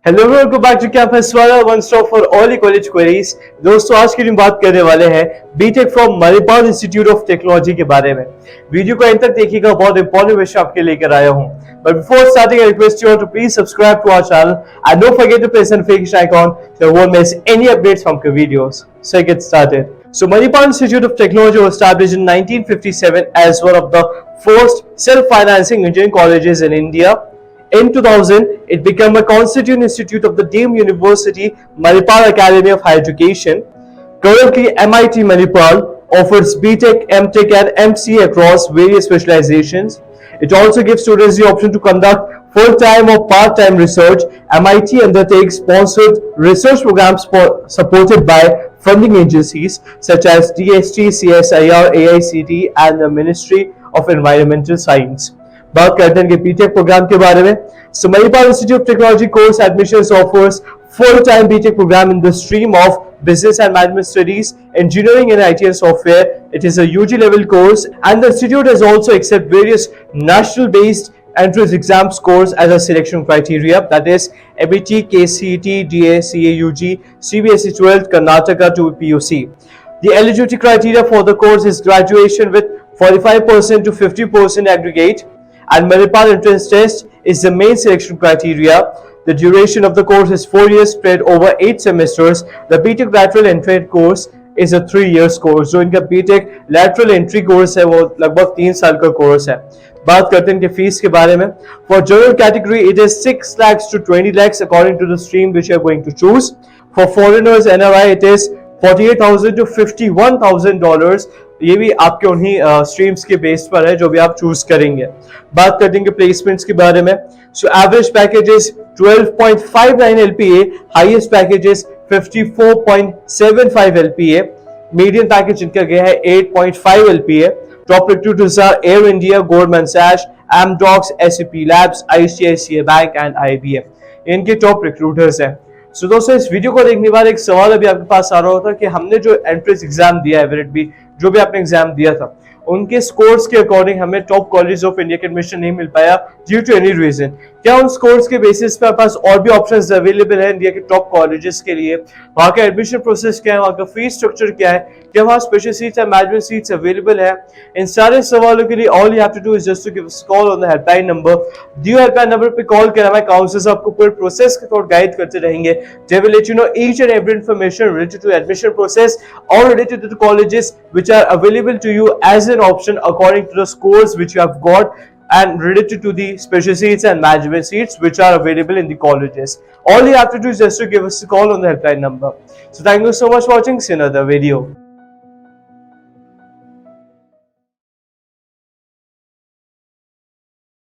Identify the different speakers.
Speaker 1: Hello welcome back to campus वाला one stop for all college queries. दोस्तों आज की दिन बात करने वाले हैं B Tech from Manipal Institute of Technology के बारे में। वीडियो को एंड तक देखिएगा, बहुत इंपॉर्टेंट विषय आपके लेकर आया हूं। But before starting I request you all to please subscribe to our channel and don't forget to press notification icon so you won't miss any updates from our videos. So get started. So Manipal Institute of Technology was established in 1957 as one of the first self-financing engineering colleges in India. In 2000, it became a constituent institute of the deemed university Manipal Academy of Higher Education. Currently, MIT Manipal offers BTech, MTech and MC across various specializations. It also gives students the option to conduct full-time or part-time research. MIT undertakes sponsored research programs supported by funding agencies such as DST, CSIR, AICTE and the Ministry of Environmental Science. बात करते हैं BTech programme के बारे में। So Manipal Institute of Technology course admissions offers full-time BTech program in the stream of Business and Management Studies, Engineering and IT and Software. It is a UG level course and the institute has also accepted various national-based entrance exam scores as a selection criteria, that is MET, KCET, DA, CAUG, CBSE 12, Karnataka to PUC. The eligibility criteria for the course is graduation with 45% to 50% aggregate, and Manipal entrance test is the main selection criteria. The duration of the course is 4 years spread over 8 semesters. The BTech lateral entry course is a 3 years course. जो इनका BTech lateral entry course है वो लगभग 3 साल का course है। बात करते हैं कि फीस के बारे में। For general category it is 6 lakhs to 20 lakhs according to the stream which you are going to choose. For foreigners NRI it is $48,000 to $51,000. ये भी आपके उन्हीं स्ट्रीम्स के बेस पर है जो भी आप चूज करेंगे। बात कर देंगे प्लेसमेंट्स के बारे में। So average packages 12.59 LPA, highest packages 54.75 LPA, median package इनका गया है 8.5 LPA। Top recruiters are Air India, Goldman Sachs, Amdocs, SAP labs, ICICI bank and IBM इनके टॉप रिक्रूटर्स हैं। सो दोस्तों इस वीडियो को देखने के बाद एक सवाल अभी आपके पास आ रहा होता कि हमने जो एंट्रेंस एग्जाम दिया है, वेरिट बी जो भी आपने एग्जाम दिया था, उनके स्कोर्स के अकॉर्डिंग हमें टॉप कॉलेज ऑफ इंडिया का एडमिशन नहीं मिल पाया ड्यू टू एनी रीजन। क्या उन स्कोर्स के बेसिस पे आपके पास और भी ऑप्शंस अवेलेबल है इंडिया के टॉप कॉलेजेस के लिए? वहां का एडमिशन प्रोसेस क्या है, वहां का फीस स्ट्रक्चर क्या है, क्या वहां special seats and management seats available है? इन सारे सवालों के लिए all you have to do is just to give us call on the helpline number. दियो हेल्पलाइन नंबर पे कॉल कर हमारे काउंसलर्स आपको पूरे प्रोसेस के थ्रू गाइड करते रहेंगे। They will let you know each and every information related to admission process और related to the colleges which are available to you as an option according to the scores which you have got and related to the special seats and management seats which are available in the colleges. All you have to do is just to give us a call on the helpline number. So thank you so much for watching. See you in another video.